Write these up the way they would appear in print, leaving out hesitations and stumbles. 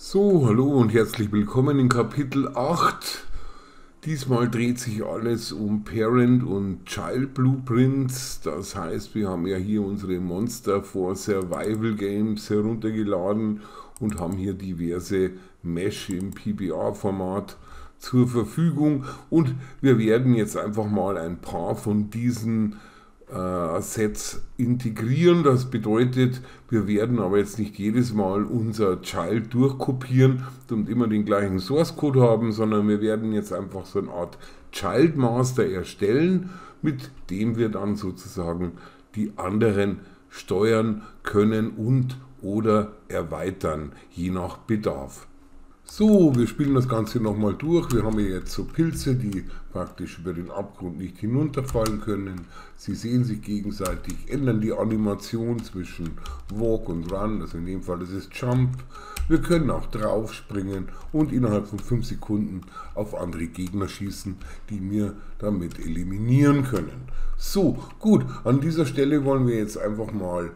So, hallo und herzlich willkommen in Kapitel 8. Diesmal dreht sich alles um Parent und Child Blueprints. Das heißt, wir haben ja hier unsere Monster for Survival Games heruntergeladen und haben hier diverse Mesh im PBR-Format zur Verfügung. Und wir werden jetzt einfach mal ein paar von diesen Sets integrieren. Das bedeutet, wir werden aber jetzt nicht jedes Mal unser Child durchkopieren und immer den gleichen Source Code haben, sondern wir werden jetzt einfach so eine Art Child Master erstellen, mit dem wir dann sozusagen die anderen steuern können und oder erweitern, je nach Bedarf. So, wir spielen das Ganze nochmal durch. Wir haben hier jetzt so Pilze, die praktisch über den Abgrund nicht hinunterfallen können. Sie sehen sich gegenseitig, ändern die Animation zwischen Walk und Run, also in dem Fall das ist Jump. Wir können auch drauf springen und innerhalb von 5 Sekunden auf andere Gegner schießen, die wir damit eliminieren können. So, gut, an dieser Stelle wollen wir jetzt einfach mal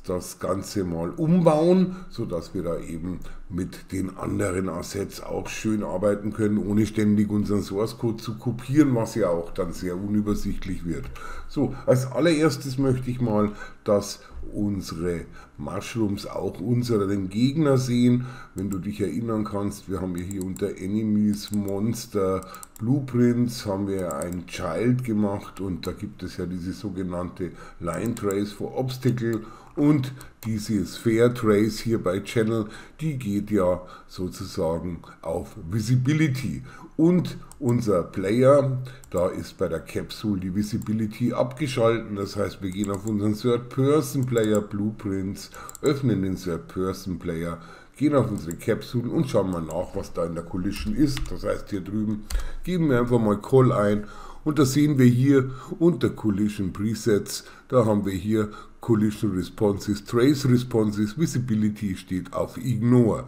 das Ganze mal umbauen, sodass wir da eben mit den anderen Assets auch schön arbeiten können, ohne ständig unseren Source Code zu kopieren, was ja auch dann sehr unübersichtlich wird. So, als allererstes möchte ich mal, dass unsere Mushrooms auch unseren Gegner sehen. Wenn du dich erinnern kannst, wir haben hier unter Enemies, Monster, Blueprints haben wir ein Child gemacht und da gibt es ja diese sogenannte Line Trace for Obstacle und diese Sphere Trace hier bei Channel, die geht ja sozusagen auf Visibility. Und unser Player, da ist bei der Capsule die Visibility abgeschalten. Das heißt, wir gehen auf unseren Third-Person-Player Blueprints, öffnen den Third-Person-Player, gehen auf unsere Capsule und schauen mal nach, was da in der Collision ist. Das heißt, hier drüben geben wir einfach mal Call ein. Und das sehen wir hier unter Collision Presets. Da haben wir hier Collision Responses, Trace Responses, Visibility steht auf Ignore.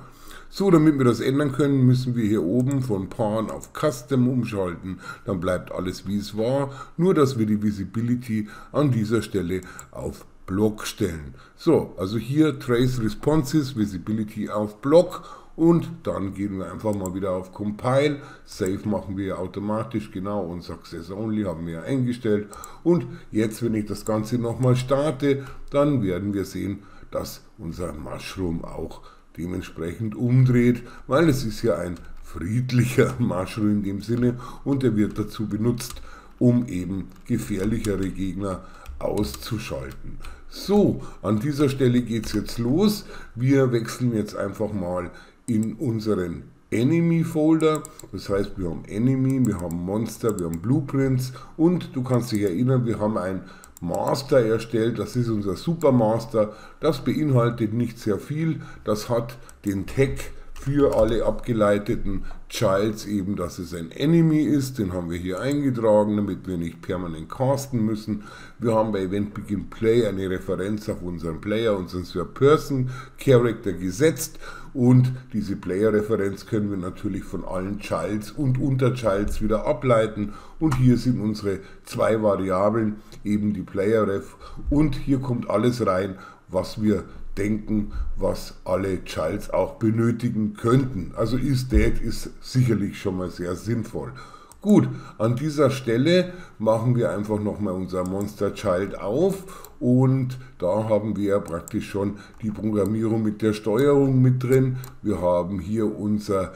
So, damit wir das ändern können, müssen wir hier oben von Pan auf Custom umschalten. Dann bleibt alles wie es war, nur dass wir die Visibility an dieser Stelle auf Block stellen. So, also hier Trace Responses, Visibility auf Block. Und dann gehen wir einfach mal wieder auf Compile, Save machen wir automatisch, genau, und Success Only haben wir eingestellt. Und jetzt, wenn ich das Ganze nochmal starte, dann werden wir sehen, dass unser Mushroom auch dementsprechend umdreht, weil es ist ja ein friedlicher Mushroom in dem Sinne und er wird dazu benutzt, um eben gefährlichere Gegner auszuschalten. So, an dieser Stelle geht es jetzt los. Wir wechseln jetzt einfach mal in unseren Enemy Folder, das heißt wir haben Enemy, wir haben Monster, wir haben Blueprints und du kannst dich erinnern, wir haben ein Master erstellt, das ist unser Supermaster, das beinhaltet nicht sehr viel, das hat den Tag für alle abgeleiteten Childs eben, dass es ein Enemy ist, den haben wir hier eingetragen, damit wir nicht permanent casten müssen. Wir haben bei Event Begin Play eine Referenz auf unseren Player, unseren Third-Person-Character gesetzt und diese Player-Referenz können wir natürlich von allen Childs und Unterchilds wieder ableiten und hier sind unsere zwei Variablen, eben die Player-Ref und hier kommt alles rein, was wir denken, was alle Childs auch benötigen könnten. Also isThat ist sicherlich schon mal sehr sinnvoll. Gut, an dieser Stelle machen wir einfach nochmal unser Monster Child auf und da haben wir praktisch schon die Programmierung mit der Steuerung mit drin. Wir haben hier unsere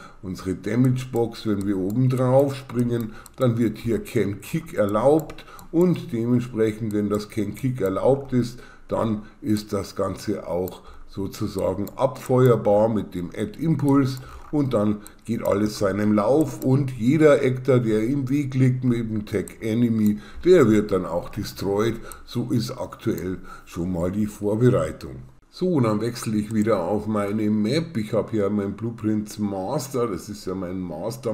Damage Box, wenn wir oben drauf springen, dann wird hier Can Kick erlaubt und dementsprechend, wenn das Can Kick erlaubt ist, dann ist das Ganze auch sozusagen abfeuerbar mit dem Add Impulse und dann geht alles seinem Lauf und jeder Actor, der im Weg liegt mit dem Tag Enemy, der wird dann auch destroyed. So ist aktuell schon mal die Vorbereitung. So, dann wechsle ich wieder auf meine Map. Ich habe hier mein Blueprints Master, das ist ja mein Master,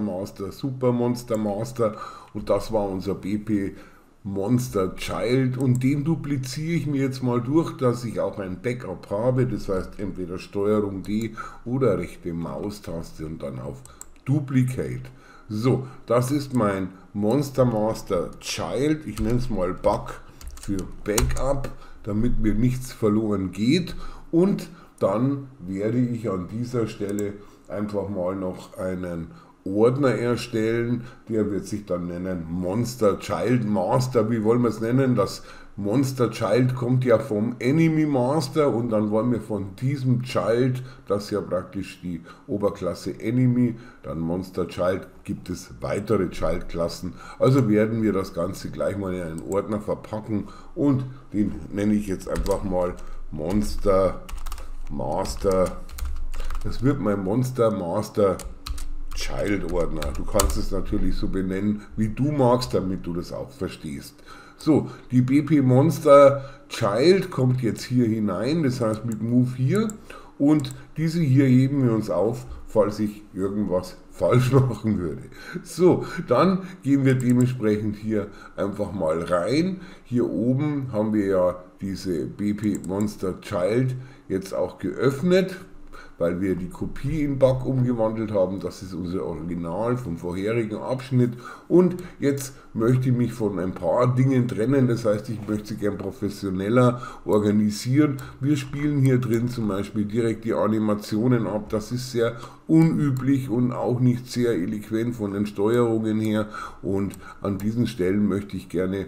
Super Monster Master und das war unser BP Monster Child und den dupliziere ich mir jetzt mal durch, dass ich auch ein Backup habe, das heißt entweder Steuerung D oder rechte Maustaste und dann auf Duplicate. So, das ist mein Monster Master Child, ich nenne es mal Bug für Backup, damit mir nichts verloren geht und dann werde ich an dieser Stelle einfach mal noch einen Ordner erstellen, der wird sich dann nennen Monster Child Master. Wie wollen wir es nennen? Das Monster Child kommt ja vom Enemy Master und dann wollen wir von diesem Child, das ist ja praktisch die Oberklasse Enemy, dann Monster Child, gibt es weitere Child-Klassen. Also werden wir das Ganze gleich mal in einen Ordner verpacken und den nenne ich jetzt einfach mal Monster Master. Das wird mein Monster Master Child Ordner. Du kannst es natürlich so benennen, wie du magst, damit du das auch verstehst. So, die BP Monster Child kommt jetzt hier hinein, das heißt mit Move hier, und diese hier heben wir uns auf, falls ich irgendwas falsch machen würde. So, dann gehen wir dementsprechend hier einfach mal rein. Hier oben haben wir ja diese BP Monster Child jetzt auch geöffnet, weil wir die Kopie in Bug umgewandelt haben. Das ist unser Original vom vorherigen Abschnitt. Und jetzt möchte ich mich von ein paar Dingen trennen. Das heißt, ich möchte sie gern professioneller organisieren. Wir spielen hier drin zum Beispiel direkt die Animationen ab. Das ist sehr unüblich und auch nicht sehr eloquent von den Steuerungen her. Und an diesen Stellen möchte ich gerne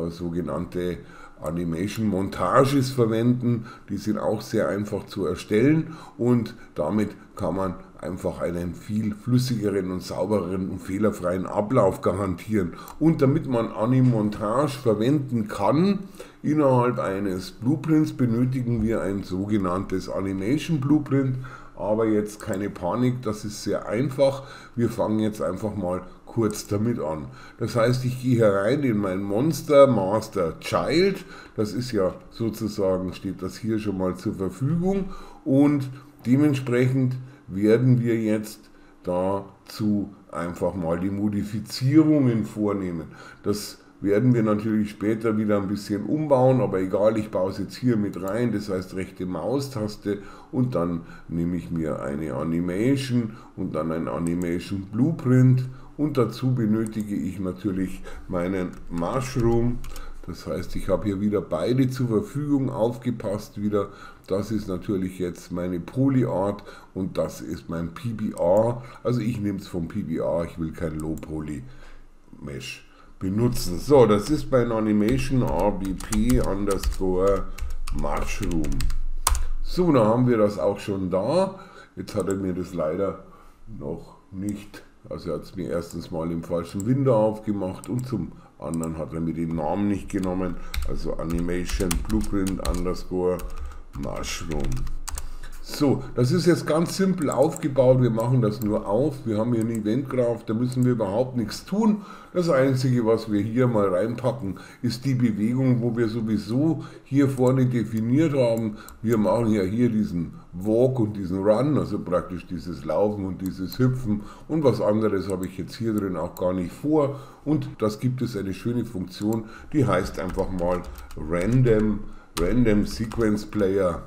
sogenannte Animation Montages verwenden, die sind auch sehr einfach zu erstellen und damit kann man einfach einen viel flüssigeren und saubereren und fehlerfreien Ablauf garantieren. Und damit man Animontage verwenden kann, innerhalb eines Blueprints benötigen wir ein sogenanntes Animation Blueprint, aber jetzt keine Panik, das ist sehr einfach. Wir fangen jetzt einfach mal kurz damit an. Das heißt, ich gehe herein in mein Monster Master Child, das ist ja sozusagen, steht das hier schon mal zur Verfügung und dementsprechend werden wir jetzt dazu einfach mal die Modifizierungen vornehmen. Das werden wir natürlich später wieder ein bisschen umbauen, aber egal, ich baue es jetzt hier mit rein, das heißt rechte Maustaste und dann nehme ich mir eine Animation und dann ein Animation Blueprint und dazu benötige ich natürlich meinen Mushroom. Das heißt, ich habe hier wieder beide zur Verfügung, aufgepasst wieder. Das ist natürlich jetzt meine Polyart und das ist mein PBR. Also ich nehme es vom PBR, ich will kein Low Poly Mesh benutzen. So, das ist mein Animation RBP underscore Mushroom. So, dann haben wir das auch schon da. Jetzt hat er mir das leider noch nicht, also er hat es mir erstens mal im falschen Window aufgemacht und zum anderen hat er mir den Namen nicht genommen, also Animation Blueprint underscore Mushroom. So, das ist jetzt ganz simpel aufgebaut, wir machen das nur auf, wir haben hier ein Event Graph, da müssen wir überhaupt nichts tun. Das Einzige, was wir hier mal reinpacken, ist die Bewegung, wo wir sowieso hier vorne definiert haben. Wir machen ja hier diesen Walk und diesen Run, also praktisch dieses Laufen und dieses Hüpfen und was anderes habe ich jetzt hier drin auch gar nicht vor. Und das gibt es eine schöne Funktion, die heißt einfach mal Random Sequence Player.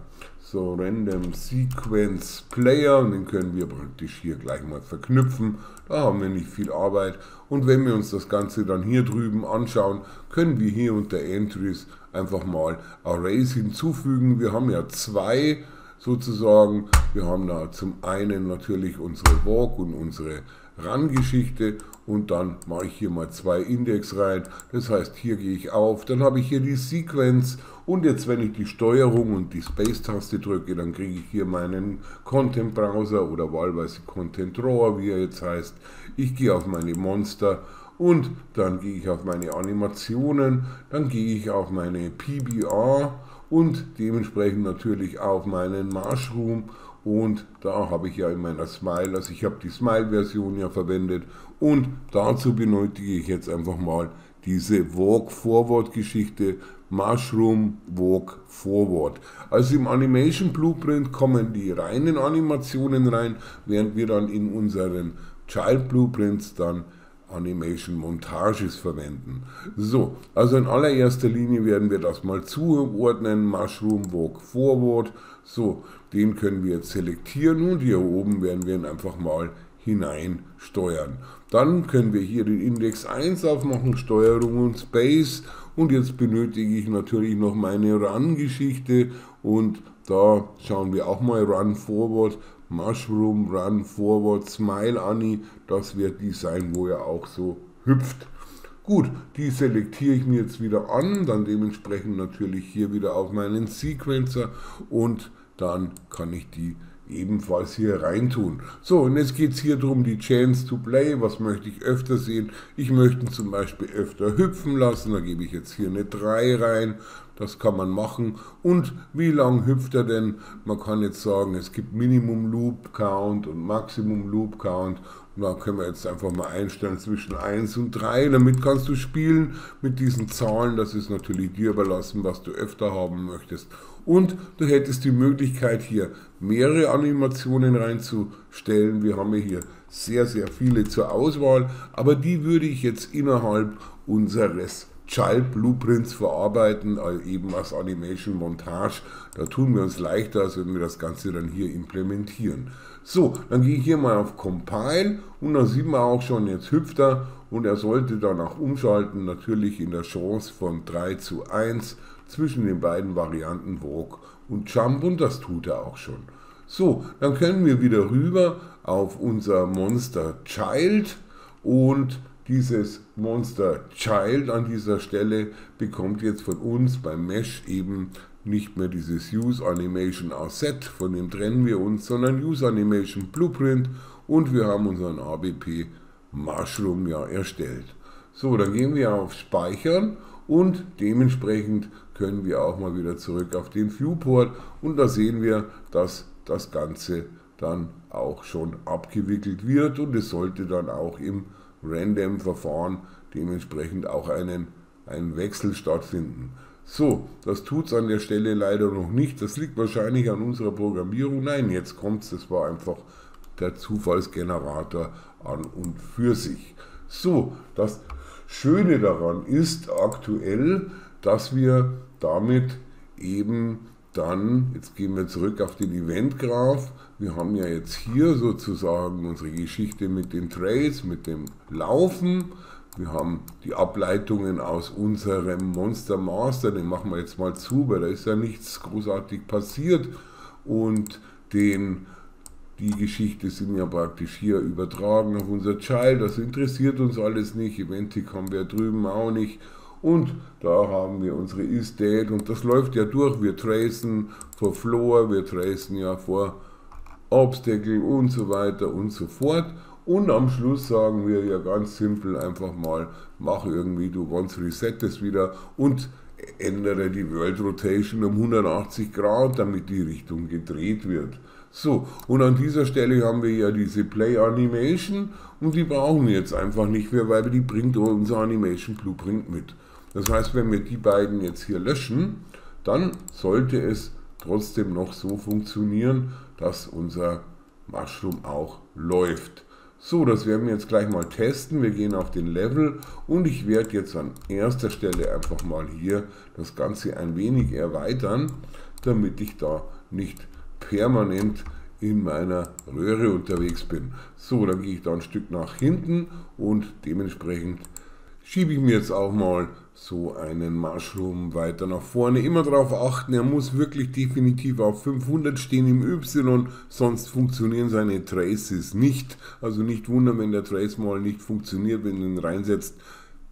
So, Random Sequence Player und den können wir praktisch hier gleich mal verknüpfen. Da haben wir nicht viel Arbeit. Und wenn wir uns das Ganze dann hier drüben anschauen, können wir hier unter Entries einfach mal Arrays hinzufügen. Wir haben ja zwei sozusagen. Wir haben da zum einen natürlich unsere Walk und unsere Run-Geschichte und dann mache ich hier mal zwei Index rein. Das heißt, hier gehe ich auf, dann habe ich hier die Sequence und jetzt, wenn ich die Steuerung und die Space-Taste drücke, dann kriege ich hier meinen Content-Browser oder wahlweise Content-Drawer, wie er jetzt heißt. Ich gehe auf meine Monster und dann gehe ich auf meine Animationen, dann gehe ich auf meine PBR und dementsprechend natürlich auf meinen Mushroom. Und da habe ich ja in meiner Smile, also ich habe die Smile-Version ja verwendet und dazu benötige ich jetzt einfach mal diese Walk-Forward-Geschichte, Mushroom Walk Forward. Also im Animation Blueprint kommen die reinen Animationen rein, während wir dann in unseren Child Blueprints dann Animation Montages verwenden. So, also in allererster Linie werden wir das mal zuordnen, Mushroom Walk Forward. So, den können wir jetzt selektieren und hier oben werden wir ihn einfach mal hinein steuern. Dann können wir hier den Index 1 aufmachen, Steuerung und Space und jetzt benötige ich natürlich noch meine Run-Geschichte und Da schauen wir auch mal Run Forward, Mushroom, Run Forward, Smile Annie. Das wird die sein, wo er auch so hüpft. Gut, die selektiere ich mir jetzt wieder an, dann dementsprechend natürlich hier wieder auf meinen Sequencer und dann kann ich die ebenfalls hier reintun. So, und jetzt geht es hier darum, die Chance to Play. Was möchte ich öfter sehen? Ich möchte ihn zum Beispiel öfter hüpfen lassen. Da gebe ich jetzt hier eine 3 rein. Das kann man machen. Und wie lang hüpft er denn? Man kann jetzt sagen, es gibt Minimum Loop Count und Maximum Loop Count. Und da können wir jetzt einfach mal einstellen zwischen 1 und 3. Damit kannst du spielen mit diesen Zahlen. Das ist natürlich dir überlassen, was du öfter haben möchtest. Und du hättest die Möglichkeit, hier mehrere Animationen reinzustellen. Wir haben hier sehr, sehr viele zur Auswahl, aber die würde ich jetzt innerhalb unseres Child Blueprints verarbeiten, eben als Animation Montage. Da tun wir uns leichter, als wenn wir das Ganze dann hier implementieren. So, dann gehe ich hier mal auf Compile und dann sieht man auch schon, jetzt hüpft er und er sollte danach umschalten, natürlich in der Chance von 3:1 zwischen den beiden Varianten Walk und Jump und das tut er auch schon. So, dann können wir wieder rüber auf unser Monster Child und dieses Monster Child an dieser Stelle bekommt jetzt von uns beim Mesh eben nicht mehr dieses Use Animation Asset, von dem trennen wir uns, sondern Use Animation Blueprint und wir haben unseren ABP Mushroom ja erstellt. So, dann gehen wir auf Speichern und dementsprechend können wir auch mal wieder zurück auf den Viewport und da sehen wir, dass das Ganze dann auch schon abgewickelt wird und es sollte dann auch im Random-Verfahren dementsprechend auch ein Wechsel stattfinden. So, das tut es an der Stelle leider noch nicht. Das liegt wahrscheinlich an unserer Programmierung. Nein, jetzt kommt es. Das war einfach der Zufallsgenerator an und für sich. So, das Schöne daran ist aktuell, dass wir damit eben dann, jetzt gehen wir zurück auf den Event-Graph, wir haben ja jetzt hier sozusagen unsere Geschichte mit den Trails, mit dem Laufen, wir haben die Ableitungen aus unserem Monster Master, den machen wir jetzt mal zu, weil da ist ja nichts großartig passiert und die Geschichte sind ja praktisch hier übertragen auf unser Child, das interessiert uns alles nicht, Eventic haben wir drüben auch nicht. Und da haben wir unsere Is-Date und das läuft ja durch. Wir tracen vor Floor, wir tracen ja vor Obstacle und so weiter und so fort. Und am Schluss sagen wir ja ganz simpel einfach mal, mach irgendwie, du once resettest wieder und ändere die World Rotation um 180 Grad, damit die Richtung gedreht wird. So, und an dieser Stelle haben wir ja diese Play Animation und die brauchen wir jetzt einfach nicht mehr, weil die bringt unser Animation Blueprint mit. Das heißt, wenn wir die beiden jetzt hier löschen, dann sollte es trotzdem noch so funktionieren, dass unser Mushroom auch läuft. So, das werden wir jetzt gleich mal testen. Wir gehen auf den Level und ich werde jetzt an erster Stelle einfach mal hier das Ganze ein wenig erweitern, damit ich da nicht permanent in meiner Röhre unterwegs bin. So, dann gehe ich da ein Stück nach hinten und dementsprechend schiebe ich mir jetzt auch mal so einen Mushroom weiter nach vorne. Immer darauf achten, er muss wirklich definitiv auf 500 stehen im Y, sonst funktionieren seine Traces nicht. Also nicht wundern, wenn der Trace mal nicht funktioniert, wenn du ihn reinsetzt,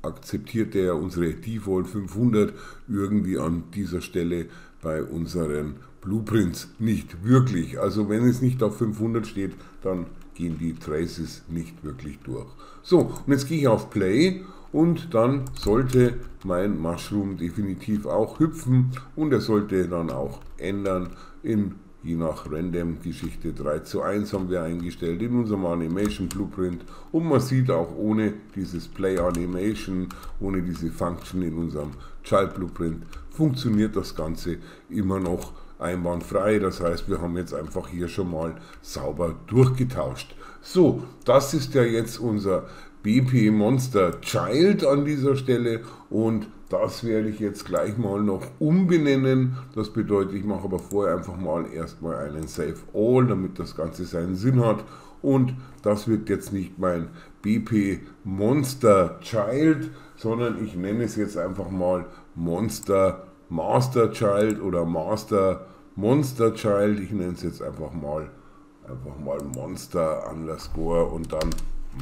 akzeptiert er unsere Default 500 irgendwie an dieser Stelle bei unseren Blueprints nicht wirklich. Also wenn es nicht auf 500 steht, dann gehen die Traces nicht wirklich durch. So, und jetzt gehe ich auf Play und dann sollte mein Mushroom definitiv auch hüpfen und er sollte dann auch ändern in, je nach Random-Geschichte, 3:1 haben wir eingestellt in unserem Animation Blueprint und man sieht auch ohne dieses Play Animation, ohne diese Function in unserem Child Blueprint, funktioniert das Ganze immer noch einwandfrei. Das heißt, wir haben jetzt einfach hier schon mal sauber durchgetauscht. So, das ist ja jetzt unser BP Monster Child an dieser Stelle und das werde ich jetzt gleich mal noch umbenennen. Das bedeutet, ich mache aber vorher einfach mal erstmal einen Save All, damit das Ganze seinen Sinn hat. Und das wird jetzt nicht mein BP Monster Child, sondern ich nenne es jetzt einfach mal Monster Master Child oder Master Monster Child, ich nenne es jetzt einfach mal Monster underscore und dann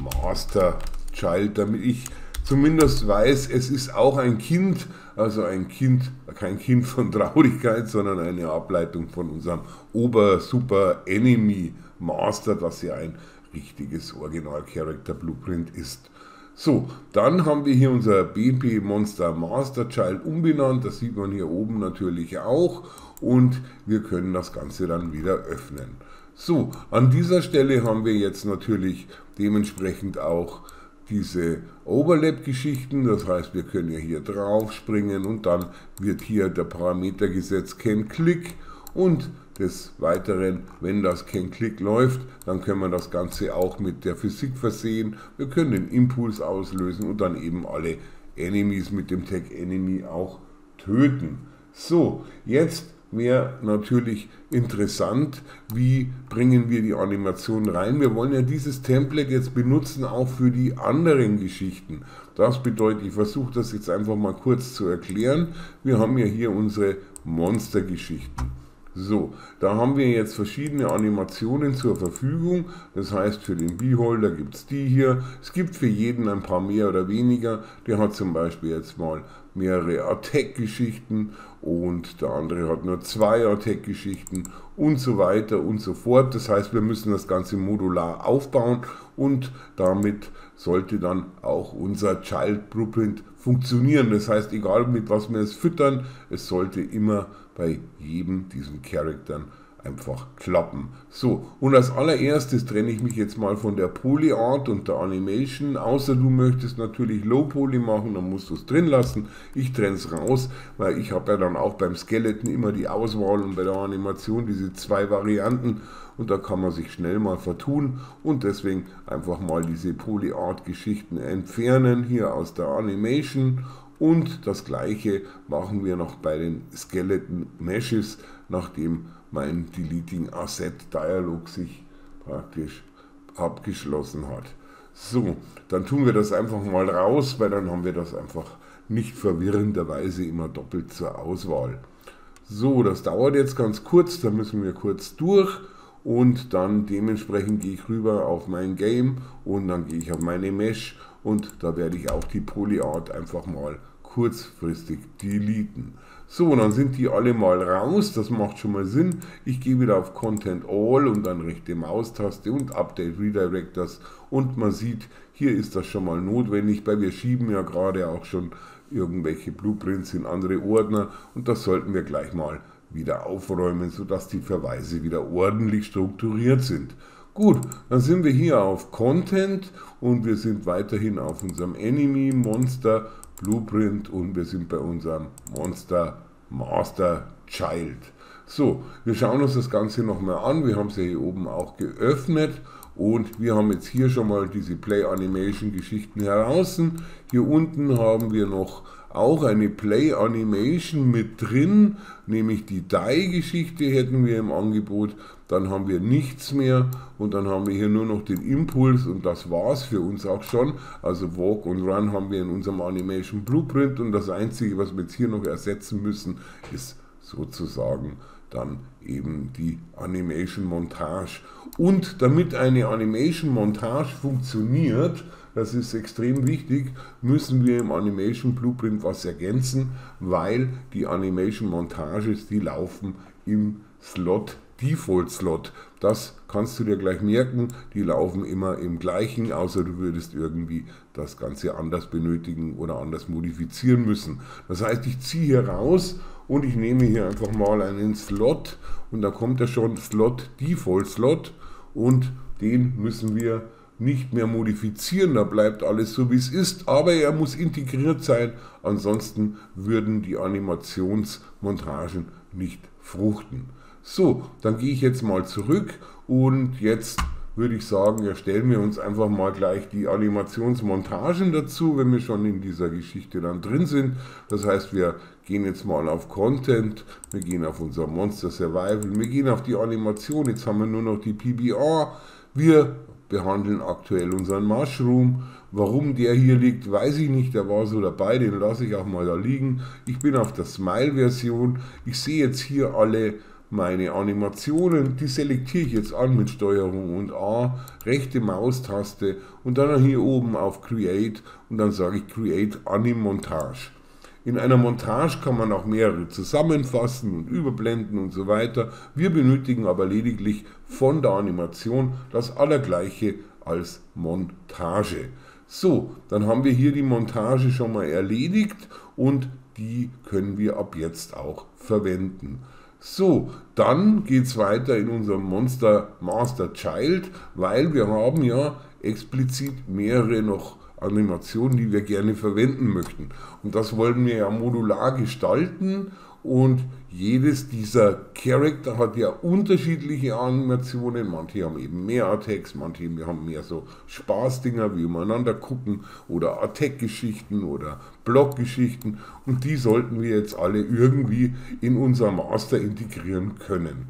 Master Child, damit ich zumindest weiß, es ist auch ein Kind, also ein Kind, kein Kind von Traurigkeit, sondern eine Ableitung von unserem Ober-Super-Enemy Master, das ja ein richtiges Original-Character-Blueprint ist. So, dann haben wir hier unser BP Monster Master Child umbenannt, das sieht man hier oben natürlich auch und wir können das Ganze dann wieder öffnen. So, an dieser Stelle haben wir jetzt natürlich dementsprechend auch diese Overlap-Geschichten, das heißt, wir können ja hier drauf springen und dann wird hier der Parameter gesetzt CanClick und des Weiteren, wenn das CanClick läuft, dann können wir das Ganze auch mit der Physik versehen. Wir können den Impuls auslösen und dann eben alle Enemies mit dem Tag Enemy auch töten. So, jetzt wäre natürlich interessant, wie bringen wir die Animation rein. Wir wollen ja dieses Template jetzt benutzen, auch für die anderen Geschichten. Das bedeutet, ich versuche das jetzt einfach mal kurz zu erklären. Wir haben ja hier unsere Monstergeschichten. So, da haben wir jetzt verschiedene Animationen zur Verfügung, das heißt für den Beholder gibt es die hier, es gibt für jeden ein paar mehr oder weniger, der hat zum Beispiel jetzt mal mehrere Attack-Geschichten und der andere hat nur 2 Attack-Geschichten und so weiter und so fort, das heißt wir müssen das Ganze modular aufbauen und damit sollte dann auch unser Child Blueprint funktionieren, das heißt egal mit was wir es füttern, es sollte immer bei jedem diesen Charaktern einfach klappen. So, und als allererstes trenne ich mich jetzt mal von der Polyart und der Animation, außer du möchtest natürlich Low Poly machen, dann musst du es drin lassen. Ich trenne es raus, weil ich habe ja dann auch beim Skeleton immer die Auswahl und bei der Animation diese 2 Varianten und da kann man sich schnell mal vertun und deswegen einfach mal diese Polyart Geschichten entfernen hier aus der Animation. Und das gleiche machen wir noch bei den Skeleton Meshes, nachdem mein Deleting Asset Dialog sich praktisch abgeschlossen hat. So, dann tun wir das einfach mal raus, weil dann haben wir das einfach nicht verwirrenderweise immer doppelt zur Auswahl. So, das dauert jetzt ganz kurz, da müssen wir kurz durch und dann dementsprechend gehe ich rüber auf mein Game und dann gehe ich auf meine Mesh und da werde ich auch die Polyart einfach mal kurzfristig deleten. So, dann sind die alle mal raus, das macht schon mal Sinn. Ich gehe wieder auf Content All und dann rechte Maustaste und Update Redirectors und man sieht, hier ist das schon mal notwendig, weil wir schieben ja gerade auch schon irgendwelche Blueprints in andere Ordner und das sollten wir gleich mal wieder aufräumen, sodass die Verweise wieder ordentlich strukturiert sind. Gut, dann sind wir hier auf Content und wir sind weiterhin auf unserem Enemy Monster Blueprint und wir sind bei unserem Monster Master Child. So, wir schauen uns das Ganze nochmal an. Wir haben es ja hier oben auch geöffnet und wir haben jetzt hier schon mal diese Play Animation Geschichten heraus. Hier unten haben wir noch auch eine Play Animation mit drin, nämlich die Die-Geschichte hätten wir im Angebot, dann haben wir nichts mehr und dann haben wir hier nur noch den Impuls und das war's für uns auch schon. Also Walk und Run haben wir in unserem Animation Blueprint und das einzige, was wir jetzt hier noch ersetzen müssen, ist sozusagen dann eben die Animation Montage. Und damit eine Animation Montage funktioniert, das ist extrem wichtig, müssen wir im Animation Blueprint was ergänzen, weil die Animation Montages, die laufen im Slot, Default Slot. Das kannst du dir gleich merken, die laufen immer im gleichen, außer du würdest irgendwie das Ganze anders benötigen oder anders modifizieren müssen. Das heißt, ich ziehe hier raus und ich nehme hier einfach mal einen Slot und da kommt ja schon Slot, Default Slot und den müssen wir nicht mehr modifizieren, da bleibt alles so wie es ist, aber er muss integriert sein, ansonsten würden die Animationsmontagen nicht fruchten. So, dann gehe ich jetzt mal zurück und jetzt würde ich sagen, erstellen wir uns einfach mal gleich die Animationsmontagen dazu, wenn wir schon in dieser Geschichte dann drin sind. Das heißt, wir gehen jetzt mal auf Content, wir gehen auf unser Monster Survival, wir gehen auf die Animation, jetzt haben wir nur noch die PBR, wir behandeln aktuell unseren Mushroom. Warum der hier liegt, weiß ich nicht, der war so dabei, den lasse ich auch mal da liegen. Ich bin auf der Smile-Version, ich sehe jetzt hier alle meine Animationen, die selektiere ich jetzt an mit Steuerung und A, rechte Maustaste und dann hier oben auf Create und dann sage ich Create Animmontage. In einer Montage kann man auch mehrere zusammenfassen und überblenden und so weiter. Wir benötigen aber lediglich von der Animation das Allergleiche als Montage. So, dann haben wir hier die Montage schon mal erledigt und die können wir ab jetzt auch verwenden. So, dann geht es weiter in unserem Monster Master Child, weil wir haben ja explizit mehrere noch Animationen, die wir gerne verwenden möchten. Und das wollen wir ja modular gestalten und jedes dieser Charakter hat ja unterschiedliche Animationen. Manche haben eben mehr Attacks, manche haben mehr so Spaßdinger wie umeinander gucken oder Attack-Geschichten oder Block-Geschichten und die sollten wir jetzt alle irgendwie in unser Master integrieren können.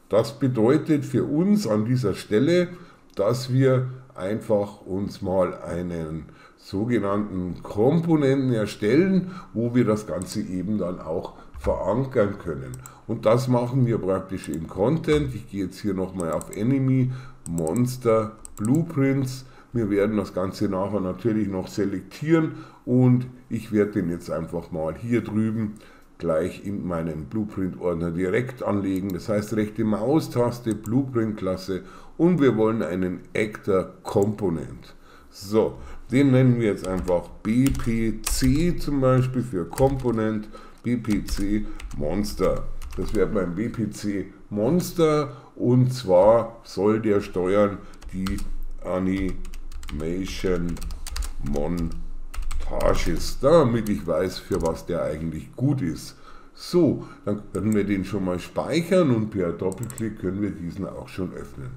Das bedeutet für uns an dieser Stelle, dass wir einfach uns mal einen sogenannten Komponenten erstellen, wo wir das Ganze eben dann auch verankern können. Und das machen wir praktisch im Content. Ich gehe jetzt hier nochmal auf Enemy, Monster, Blueprints. Wir werden das Ganze nachher natürlich noch selektieren und ich werde den jetzt einfach mal hier drüben gleich in meinen Blueprint-Ordner direkt anlegen. Das heißt rechte Maustaste, Blueprint-Klasse und wir wollen einen Actor Component. So, den nennen wir jetzt einfach BPC zum Beispiel für Component, BPC Monster. Das wäre beim BPC Monster und zwar soll der steuern die Animation Montages, damit ich weiß, für was der eigentlich gut ist. So, dann können wir den schon mal speichern und per Doppelklick können wir diesen auch schon öffnen.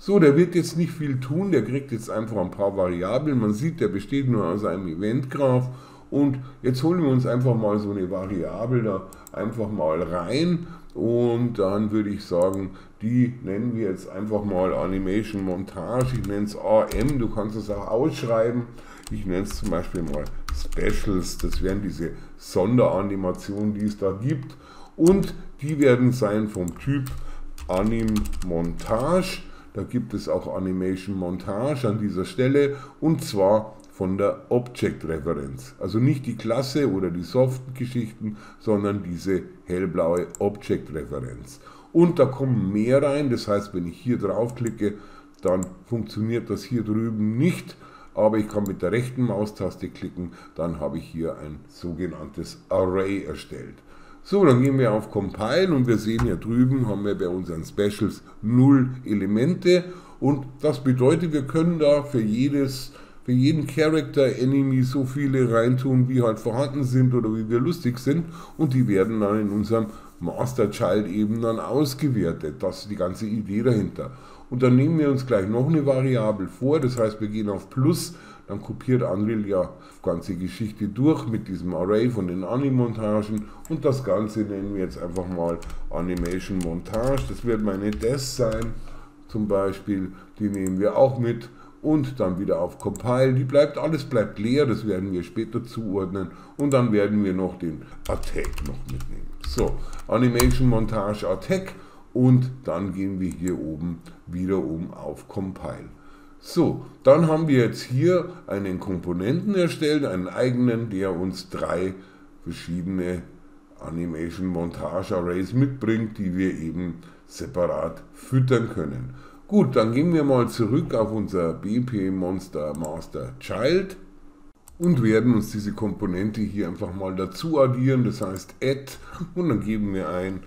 So, der wird jetzt nicht viel tun, der kriegt jetzt einfach ein paar Variablen. Man sieht, der besteht nur aus einem Event-Graph. Und jetzt holen wir uns einfach mal so eine Variable da einfach mal rein. Und dann würde ich sagen, die nennen wir jetzt einfach mal Animation Montage. Ich nenne es AM, du kannst es auch ausschreiben. Ich nenne es zum Beispiel mal Specials. Das wären diese Sonderanimationen, die es da gibt. Und die werden sein vom Typ Anim Montage. Da gibt es auch Animation Montage an dieser Stelle und zwar von der Object Reference. Also nicht die Klasse oder die Soft-Geschichten, sondern diese hellblaue Object Reference. Und da kommen mehr rein, das heißt, wenn ich hier draufklicke, dann funktioniert das hier drüben nicht, aber ich kann mit der rechten Maustaste klicken, dann habe ich hier ein sogenanntes Array erstellt. So, dann gehen wir auf Compile und wir sehen hier drüben, haben wir bei unseren Specials 0 Elemente und das bedeutet, wir können da für jeden Character Enemy so viele reintun, wie halt vorhanden sind oder wie wir lustig sind und die werden dann in unserem Master Child eben dann ausgewertet. Das ist die ganze Idee dahinter. Und dann nehmen wir uns gleich noch eine Variable vor, das heißt wir gehen auf Plus, dann kopiert Unreal ja die ganze Geschichte durch mit diesem Array von den Animmontagen und das Ganze nennen wir jetzt einfach mal Animation Montage. Das wird meine Des sein zum Beispiel, die nehmen wir auch mit und dann wieder auf Compile. Alles bleibt leer, das werden wir später zuordnen und dann werden wir noch den Attack noch mitnehmen. So, Animation Montage Attack und dann gehen wir hier oben wieder auf Compile. So, dann haben wir jetzt hier einen Komponenten erstellt, einen eigenen, der uns 3 verschiedene Animation Montage Arrays mitbringt, die wir eben separat füttern können. Gut, dann gehen wir mal zurück auf unser BP Monster Master Child und werden uns diese Komponente hier einfach mal dazu addieren, das heißt add und dann geben wir ein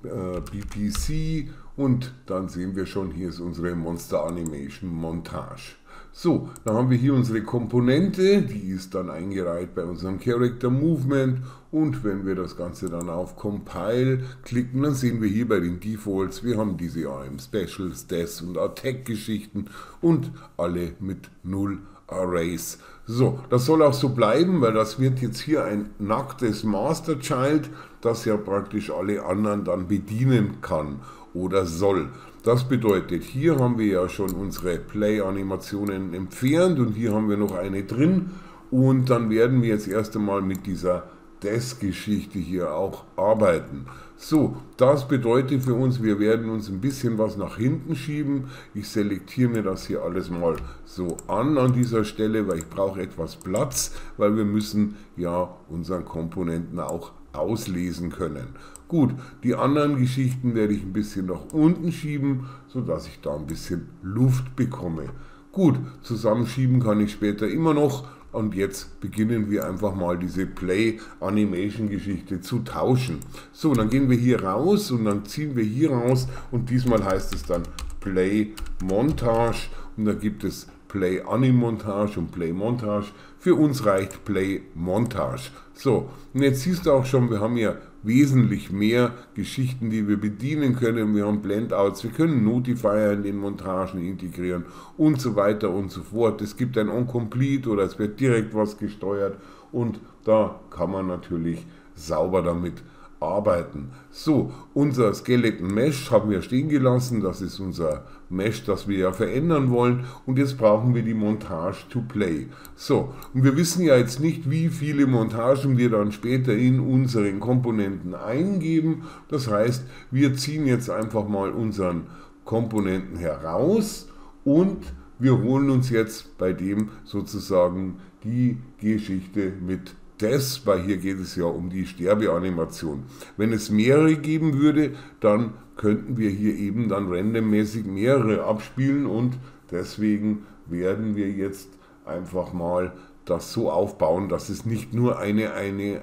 BPC und dann sehen wir schon, hier ist unsere Monster Animation Montage. So, dann haben wir hier unsere Komponente, die ist dann eingereiht bei unserem Character Movement und wenn wir das Ganze dann auf Compile klicken, dann sehen wir hier bei den Defaults, wir haben diese AM Specials, Des und Attack Geschichten und alle mit 0 Arrays. So, das soll auch so bleiben, weil das wird jetzt hier ein nacktes Master Child, das ja praktisch alle anderen dann bedienen kann oder soll. Das bedeutet, hier haben wir ja schon unsere Play-Animationen entfernt und hier haben wir noch eine drin und dann werden wir jetzt erst einmal mit dieser Des-Geschichte hier auch arbeiten. So, das bedeutet für uns, wir werden uns ein bisschen was nach hinten schieben. Ich selektiere mir das hier alles mal so an dieser Stelle, weil ich brauche etwas Platz, weil wir müssen ja unseren Komponenten auch auslesen können. Gut, die anderen Geschichten werde ich ein bisschen nach unten schieben, sodass ich da ein bisschen Luft bekomme. Gut, zusammenschieben kann ich später immer noch. Und jetzt beginnen wir einfach mal diese Play-Animation-Geschichte zu tauschen. So, dann gehen wir hier raus und dann ziehen wir hier raus und diesmal heißt es dann Play-Montage und da gibt es Play-Animontage und Play-Montage. Für uns reicht Play-Montage. So, und jetzt siehst du auch schon, wir haben ja wesentlich mehr Geschichten, die wir bedienen können. Wir haben Blendouts, wir können Notifier in den Montagen integrieren und so weiter und so fort. Es gibt ein On-Complete oder es wird direkt was gesteuert und da kann man natürlich sauber damit arbeiten. So, unser Skeleton Mesh haben wir stehen gelassen, das ist unser Mesh, das wir ja verändern wollen und jetzt brauchen wir die Montage to Play. So, und wir wissen ja jetzt nicht, wie viele Montagen wir dann später in unseren Komponenten eingeben. Das heißt, wir ziehen jetzt einfach mal unseren Komponenten heraus und wir holen uns jetzt bei dem sozusagen die Geschichte mit Death, weil hier geht es ja um die Sterbeanimation. Wenn es mehrere geben würde, dann könnten wir hier eben dann randommäßig mehrere abspielen und deswegen werden wir jetzt einfach mal das so aufbauen, dass es nicht nur eine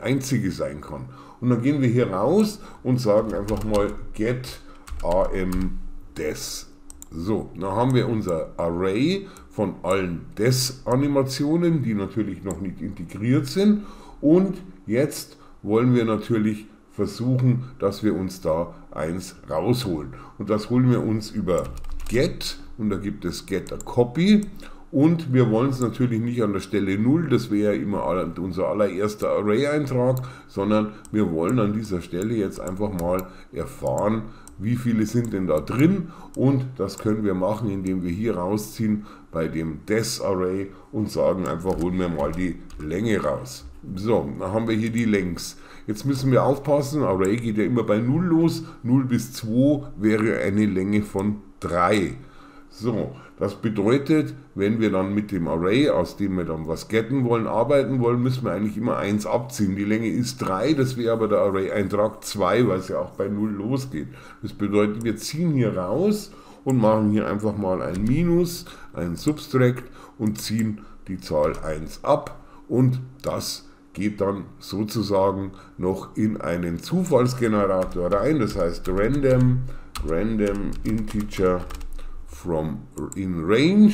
einzige sein kann. Und dann gehen wir hier raus und sagen einfach mal get am-Death. So, dann haben wir unser Array von allen Death-Animationen, die natürlich noch nicht integriert sind. Und jetzt wollen wir natürlich versuchen, dass wir uns da eins rausholen. Und das holen wir uns über get und da gibt es get a copy. Und wir wollen es natürlich nicht an der Stelle 0, das wäre ja immer unser allererster Array-Eintrag, sondern wir wollen an dieser Stelle jetzt einfach mal erfahren, wie viele sind denn da drin und das können wir machen, indem wir hier rausziehen bei dem Death Array und sagen einfach, holen wir mal die Länge raus. So, dann haben wir hier die Längs. Jetzt müssen wir aufpassen, Array geht ja immer bei 0 los, 0 bis 2 wäre eine Länge von 3. So, das bedeutet, wenn wir dann mit dem Array, aus dem wir dann was getten wollen, arbeiten wollen, müssen wir eigentlich immer 1 abziehen. Die Länge ist 3, das wäre aber der Array-Eintrag 2, weil es ja auch bei 0 losgeht. Das bedeutet, wir ziehen hier raus und machen hier einfach mal ein Minus, ein Subtract und ziehen die Zahl 1 ab und das geht dann sozusagen noch in einen Zufallsgenerator rein, das heißt random integer from in range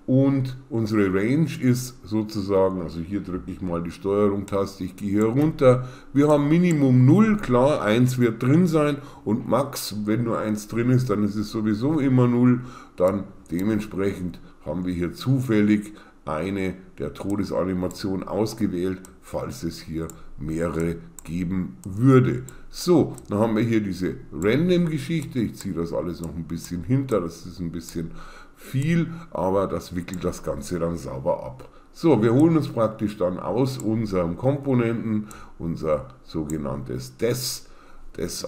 und unsere Range ist sozusagen, also hier drücke ich mal die Steuerung-Taste, ich gehe hier runter, wir haben Minimum 0, klar, 1 wird drin sein und Max, wenn nur 1 drin ist, dann ist es sowieso immer 0, dann dementsprechend haben wir hier zufällig eine der Todesanimation ausgewählt, falls es hier mehrere geben würde. So, dann haben wir hier diese Random-Geschichte. Ich ziehe das alles noch ein bisschen hinter, das ist ein bisschen viel, aber das wickelt das Ganze dann sauber ab. So, wir holen uns praktisch dann aus unserem Komponenten unser sogenanntes Death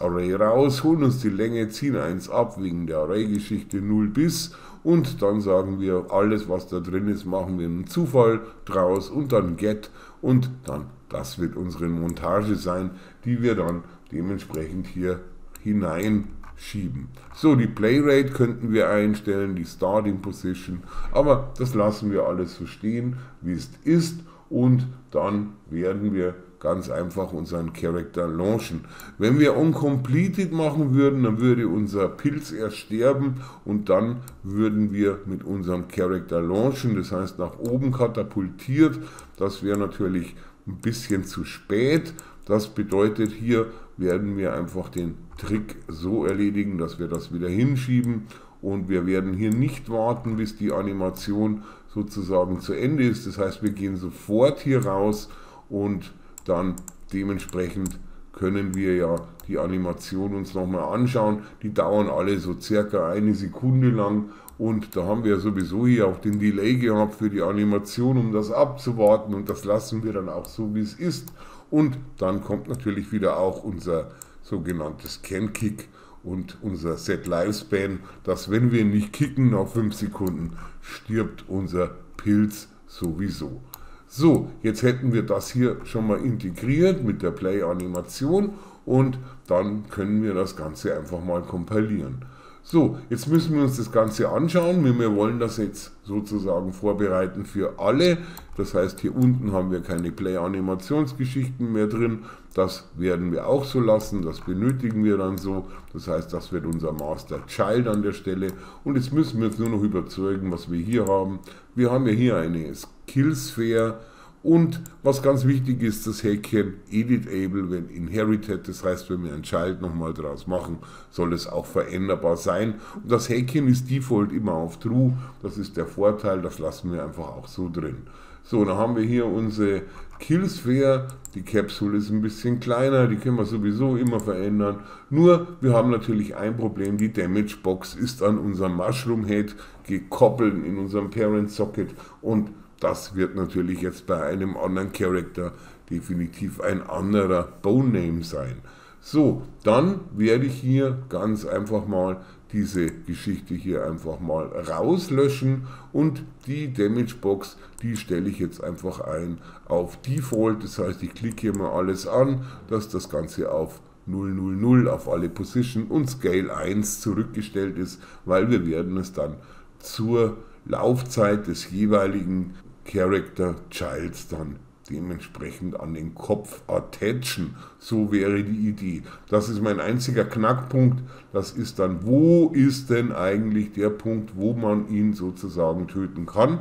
Array raus, holen uns die Länge, ziehen 1 ab wegen der Array-Geschichte 0 bis und dann sagen wir, alles was da drin ist, machen wir einen Zufall draus und dann get und dann, das wird unsere Montage sein, die wir dann dementsprechend hier hineinschieben. So, die Playrate könnten wir einstellen, die Starting Position, aber das lassen wir alles so stehen, wie es ist und dann werden wir ganz einfach unseren Charakter launchen. Wenn wir uncompleted machen würden, dann würde unser Pilz erst sterben und dann würden wir mit unserem Charakter launchen, das heißt nach oben katapultiert. Das wäre natürlich ein bisschen zu spät. Das bedeutet, hier werden wir einfach den Trick so erledigen, dass wir das wieder hinschieben und wir werden hier nicht warten, bis die Animation sozusagen zu Ende ist. Das heißt, wir gehen sofort hier raus und dann dementsprechend können wir ja die Animation uns nochmal anschauen. Die dauern alle so circa 1 Sekunde lang und da haben wir sowieso hier auch den Delay gehabt für die Animation, um das abzuwarten und das lassen wir dann auch so, wie es ist. Und dann kommt natürlich wieder auch unser sogenanntes Can-Kick und unser Set Lifespan, dass wenn wir nicht kicken nach 5 Sekunden, stirbt unser Pilz sowieso. So, jetzt hätten wir das hier schon mal integriert mit der Play-Animation und dann können wir das Ganze einfach mal kompilieren. So, jetzt müssen wir uns das Ganze anschauen. Wir wollen das jetzt sozusagen vorbereiten für alle. Das heißt, hier unten haben wir keine Play-Animationsgeschichten mehr drin. Das werden wir auch so lassen, das benötigen wir dann so. Das heißt, das wird unser Master Child an der Stelle. Und jetzt müssen wir uns nur noch überzeugen, was wir hier haben. Wir haben ja hier eine Skill-Sphere. Und was ganz wichtig ist, das Häkchen Editable, wenn inherited, das heißt, wenn wir ein Child nochmal draus machen, soll es auch veränderbar sein. Und das Häkchen ist default immer auf True, das ist der Vorteil, das lassen wir einfach auch so drin. So, dann haben wir hier unsere Kill-Sphere, die Capsule ist ein bisschen kleiner, die können wir sowieso immer verändern. Nur, wir haben natürlich ein Problem, die Damage Box ist an unserem Mushroom Head gekoppelt in unserem Parent Socket und das wird natürlich jetzt bei einem anderen Charakter definitiv ein anderer Bone Name sein. So, dann werde ich hier ganz einfach mal diese Geschichte hier einfach mal rauslöschen und die Damage Box, die stelle ich jetzt einfach ein auf Default. Das heißt, ich klicke hier mal alles an, dass das Ganze auf 000 auf alle Position und Scale 1 zurückgestellt ist, weil wir werden es dann zur Laufzeit des jeweiligen Character Childs dann dementsprechend an den Kopf attachen. So wäre die Idee. Das ist mein einziger Knackpunkt. Das ist dann, wo ist denn eigentlich der Punkt, wo man ihn sozusagen töten kann?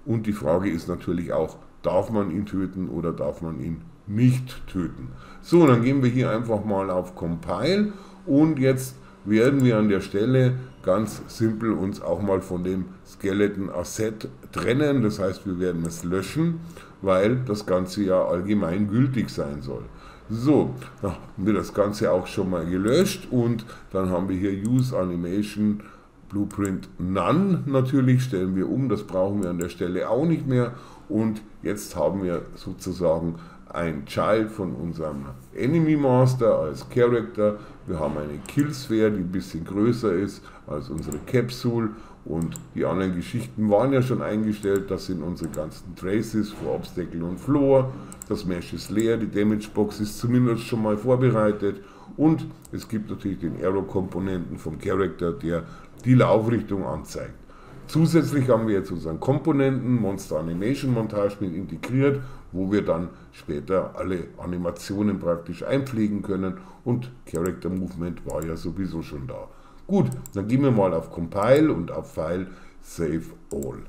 Und die Frage ist natürlich auch, darf man ihn töten oder darf man ihn nicht töten? So, dann gehen wir hier einfach mal auf Compile und jetzt werden wir an der Stelle ganz simpel uns auch mal von dem Skeleton Asset trennen. Das heißt, wir werden es löschen, weil das Ganze ja allgemein gültig sein soll. So, dann haben wir das Ganze auch schon mal gelöscht und dann haben wir hier Use Animation Blueprint None. Natürlich stellen wir um, das brauchen wir an der Stelle auch nicht mehr. Und jetzt haben wir sozusagen ein Child von unserem Enemy Master als Character. Wir haben eine Kill-Sphere, die ein bisschen größer ist als unsere Capsule. Und die anderen Geschichten waren ja schon eingestellt. Das sind unsere ganzen Traces für Obstacle und Floor. Das Mesh ist leer, die Damage Box ist zumindest schon mal vorbereitet. Und es gibt natürlich den Arrow-Komponenten vom Character, der die Laufrichtung anzeigt. Zusätzlich haben wir jetzt unseren Komponenten Monster Animation Montage mit integriert, wo wir dann später alle Animationen praktisch einpflegen können und Character Movement war ja sowieso schon da. Gut, dann gehen wir mal auf Compile und auf File Save All.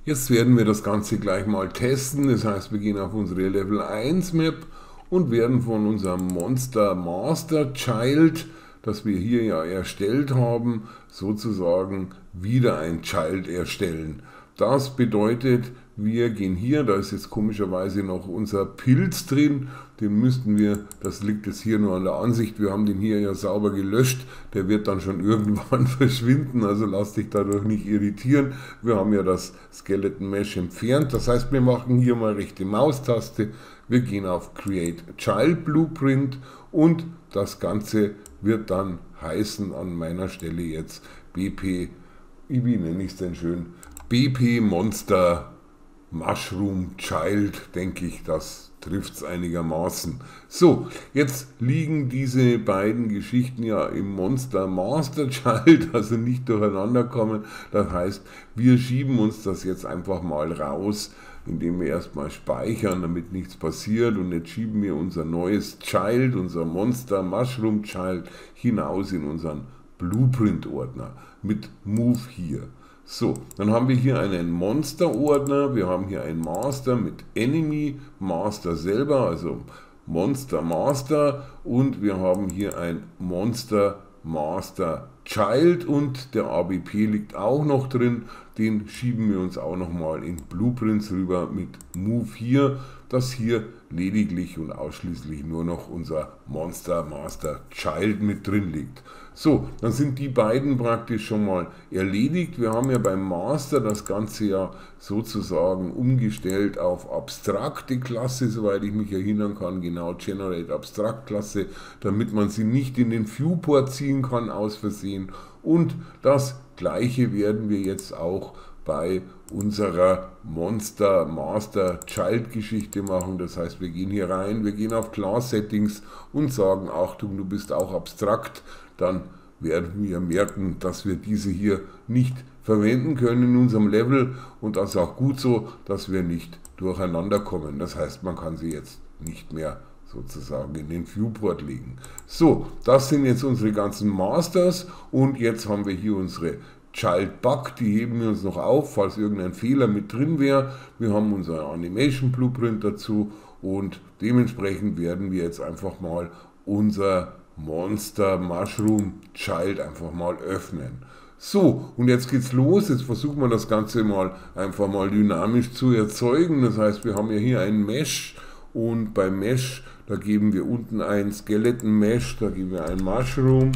Jetzt werden wir das Ganze gleich mal testen, das heißt wir gehen auf unsere Level 1 Map und werden von unserem Monster Master Child, das wir hier ja erstellt haben, sozusagen wieder ein Child erstellen. Das bedeutet, wir gehen hier, da ist jetzt komischerweise noch unser Pilz drin, den müssten wir, das liegt jetzt hier nur an der Ansicht, wir haben den hier ja sauber gelöscht, der wird dann schon irgendwann verschwinden, also lass dich dadurch nicht irritieren. Wir haben ja das Skeleton Mesh entfernt, das heißt wir machen hier mal rechte Maustaste, wir gehen auf Create Child Blueprint und das Ganze wird dann heißen an meiner Stelle jetzt BP, wie nenne ich es denn schön, BP Monster Mushroom Child, denke ich, das trifft es einigermaßen. So, jetzt liegen diese beiden Geschichten ja im Monster Master Child, also nicht durcheinander kommen. Das heißt, wir schieben uns das jetzt einfach mal raus, indem wir erstmal speichern, damit nichts passiert. Und jetzt schieben wir unser neues Child, unser Monster Mushroom Child, hinaus in unseren Blueprint-Ordner mit Move hier. So, dann haben wir hier einen Monster-Ordner, wir haben hier einen Master mit Enemy, Master selber, also Monster Master und wir haben hier ein Monster Master Child und der ABP liegt auch noch drin. den schieben wir uns auch nochmal in Blueprints rüber mit Move hier, dass hier lediglich und ausschließlich nur noch unser Monster Master Child mit drin liegt. So, dann sind die beiden praktisch schon mal erledigt. Wir haben ja beim Master das Ganze ja sozusagen umgestellt auf abstrakte Klasse, soweit ich mich erinnern kann, genau Generate Abstract Klasse, damit man sie nicht in den Viewport ziehen kann aus Versehen. Und das gleiche werden wir jetzt auch bei unserer Monster Master Child Geschichte machen. Das heißt, wir gehen hier rein, wir gehen auf Class Settings und sagen, Achtung, du bist auch abstrakt. Dann werden wir merken, dass wir diese hier nicht verwenden können in unserem Level, und das ist auch gut so, dass wir nicht durcheinander kommen. Das heißt, man kann sie jetzt nicht mehr sozusagen in den Viewport legen. So, das sind jetzt unsere ganzen Masters, und jetzt haben wir hier unsere Child Bug, die heben wir uns noch auf, falls irgendein Fehler mit drin wäre. Wir haben unser Animation Blueprint dazu, und dementsprechend werden wir jetzt einfach mal unser Monster Mushroom Child einfach mal öffnen. So, und jetzt geht's los. Jetzt versuchen wir das Ganze mal einfach mal dynamisch zu erzeugen. Das heißt, wir haben ja hier ein Mesh, und beim Mesh, da geben wir unten ein Skeleton Mesh, da geben wir ein Mushroom,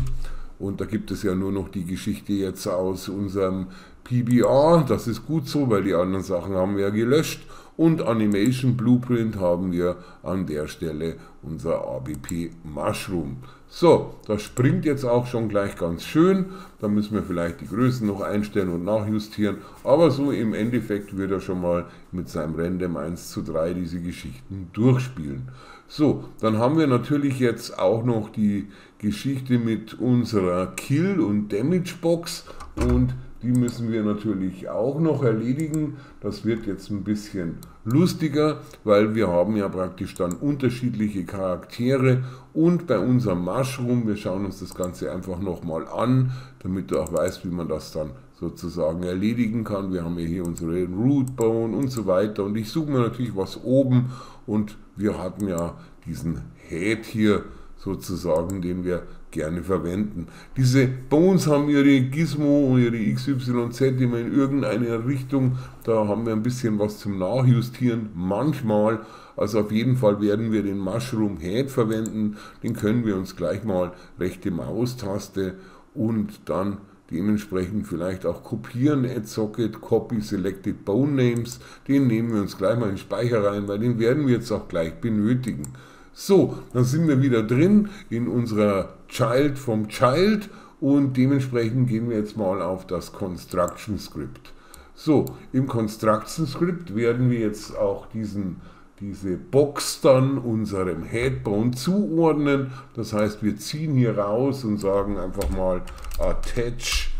und da gibt es ja nur noch die Geschichte jetzt aus unserem PBR. Das ist gut so, weil die anderen Sachen haben wir ja gelöscht. Und Animation Blueprint haben wir an der Stelle unser ABP Mushroom. So, das springt jetzt auch schon gleich ganz schön. Da müssen wir vielleicht die Größen noch einstellen und nachjustieren. Aber so im Endeffekt wird er schon mal mit seinem Random 1:3 diese Geschichten durchspielen. So, dann haben wir natürlich jetzt auch noch die Geschichte mit unserer Kill- und Damage-Box, und die müssen wir natürlich auch noch erledigen. Das wird jetzt ein bisschen lustiger, weil wir haben ja praktisch dann unterschiedliche Charaktere, und bei unserem Mushroom, wir schauen uns das Ganze einfach nochmal an, damit du auch weißt, wie man das dann sozusagen erledigen kann. Wir haben ja hier unsere Root Bone und so weiter, und ich suche mir natürlich was oben, und wir hatten ja diesen Head hier sozusagen, den wir gerne verwenden. Diese Bones haben ihre Gizmo und ihre XYZ immer in irgendeine Richtung. Da haben wir ein bisschen was zum Nachjustieren manchmal. Also auf jeden Fall werden wir den Mushroom Head verwenden. Den können wir uns gleich mal rechte Maustaste und dann dementsprechend vielleicht auch kopieren. Add Socket, Copy Selected Bone Names. Den nehmen wir uns gleich mal in den Speicher rein, weil den werden wir jetzt auch gleich benötigen. So, dann sind wir wieder drin in unserer Child vom Child, und dementsprechend gehen wir jetzt mal auf das Construction Script. So, im Construction Script werden wir jetzt auch diese Box dann unserem Headbone zuordnen. Das heißt, wir ziehen hier raus und sagen einfach mal Attach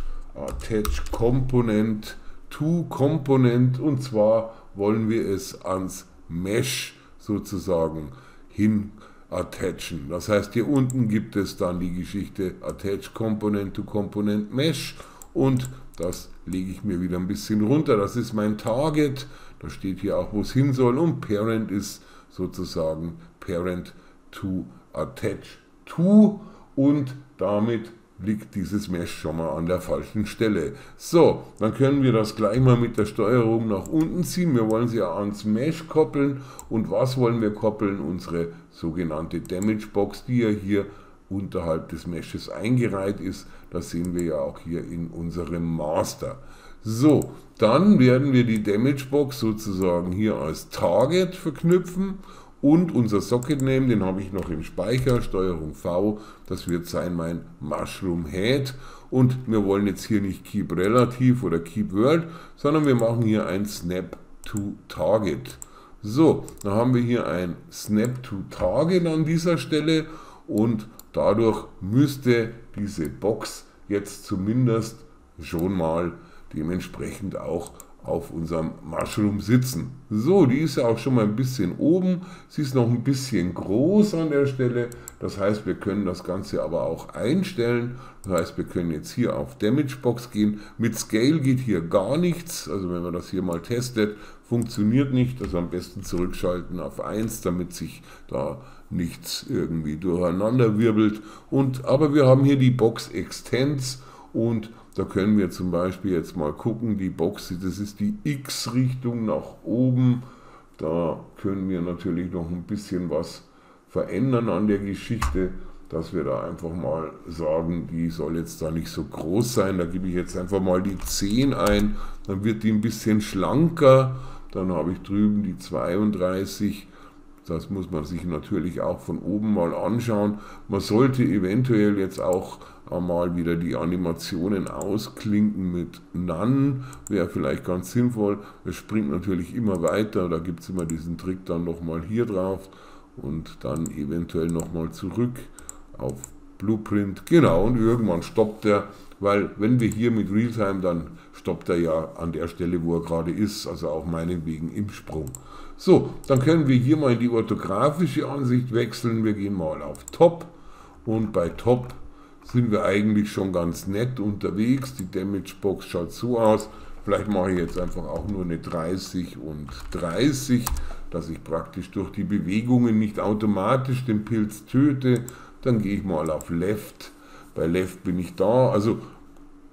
Component to Component, und zwar wollen wir es ans Mesh sozusagen hin attachen. Das heißt, hier unten gibt es dann die Geschichte Attach Component to Component Mesh, und das lege ich mir wieder ein bisschen runter. Das ist mein Target, da steht hier auch, wo es hin soll, und Parent ist sozusagen Parent to Attach to, und damit liegt dieses Mesh schon mal an der falschen Stelle. So, dann können wir das gleich mal mit der Steuerung nach unten ziehen. Wir wollen sie ans Mesh koppeln, und was wollen wir koppeln? Unsere sogenannte Damage Box, die ja hier unterhalb des Meshes eingereiht ist. Das sehen wir ja auch hier in unserem Master. So, dann werden wir die Damage Box sozusagen hier als Target verknüpfen, und unser Socket Name, den habe ich noch im Speicher, Steuerung V, das wird sein mein Mushroom Head, und wir wollen jetzt hier nicht Keep Relative oder Keep World, sondern wir machen hier ein Snap to Target. So, dann haben wir hier ein Snap to Target an dieser Stelle, und dadurch müsste diese Box jetzt zumindest schon mal dementsprechend auch auf unserem Mushroom sitzen. So, die ist ja auch schon mal ein bisschen oben, sie ist noch ein bisschen groß an der Stelle, das heißt, wir können das Ganze aber auch einstellen. Das heißt, wir können jetzt hier auf Damage Box gehen. Mit Scale geht hier gar nichts, also wenn man das hier mal testet, funktioniert nicht, also am besten zurückschalten auf 1, damit sich da nichts irgendwie durcheinander wirbelt. Aber wir haben hier die Box Extends, und Da können wir zum Beispiel jetzt mal gucken, die Box, das ist die X-Richtung nach oben. Da können wir natürlich noch ein bisschen was verändern an der Geschichte, dass wir da einfach mal sagen, die soll jetzt da nicht so groß sein. Da gebe ich jetzt einfach mal die 10 ein, dann wird die ein bisschen schlanker. Dann habe ich drüben die 32. Das muss man sich natürlich auch von oben mal anschauen. Man sollte eventuell jetzt auch einmal wieder die Animationen ausklinken mit None, wäre vielleicht ganz sinnvoll. Es springt natürlich immer weiter, da gibt es immer diesen Trick dann nochmal hier drauf und dann eventuell nochmal zurück auf Blueprint. Genau, und irgendwann stoppt er, weil wenn wir hier mit Realtime, dann stoppt er ja an der Stelle, wo er gerade ist, also auch meinetwegen im Sprung. So, dann können wir hier mal in die orthografische Ansicht wechseln. Wir gehen mal auf Top und bei Top sind wir eigentlich schon ganz nett unterwegs. Die Damage Box schaut so aus. Vielleicht mache ich jetzt einfach auch nur eine 30 und 30, dass ich praktisch durch die Bewegungen nicht automatisch den Pilz töte. Dann gehe ich mal auf Left. Bei Left bin ich da. Also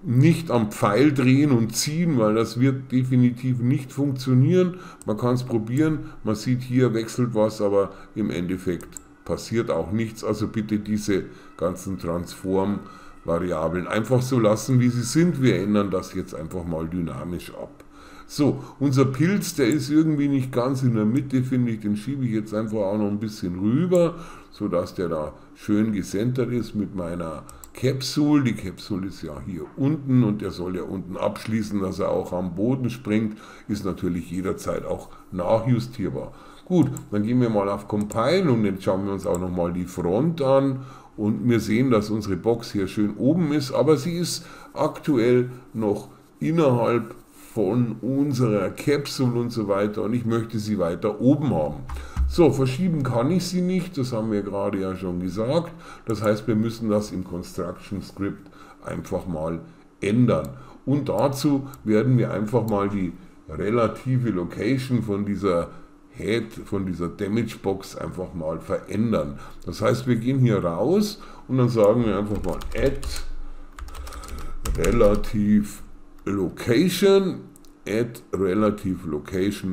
nicht am Pfeil drehen und ziehen, weil das wird definitiv nicht funktionieren. Man kann es probieren, man sieht hier wechselt was, aber im Endeffekt passiert auch nichts. Also bitte diese ganzen Transform-Variablen einfach so lassen, wie sie sind. Wir ändern das jetzt einfach mal dynamisch ab. So, unser Pilz, der ist irgendwie nicht ganz in der Mitte, finde ich. Den schiebe ich jetzt einfach auch noch ein bisschen rüber, sodass der da schön gecentert ist mit meiner Capsule. Die Capsule ist ja hier unten und der soll ja unten abschließen, dass er auch am Boden springt. Ist natürlich jederzeit auch nachjustierbar. Gut, dann gehen wir mal auf Compile und jetzt schauen wir uns auch nochmal die Front an. Und wir sehen, dass unsere Box hier schön oben ist, aber sie ist aktuell noch innerhalb von unserer Capsule und so weiter und ich möchte sie weiter oben haben. So, verschieben kann ich sie nicht, das haben wir gerade ja schon gesagt. Das heißt, wir müssen das im Construction Script einfach mal ändern. Und dazu werden wir einfach mal die relative Location von dieser Head, von dieser Damage Box einfach mal verändern. Das heißt, wir gehen hier raus und dann sagen wir einfach mal Add Relative Location,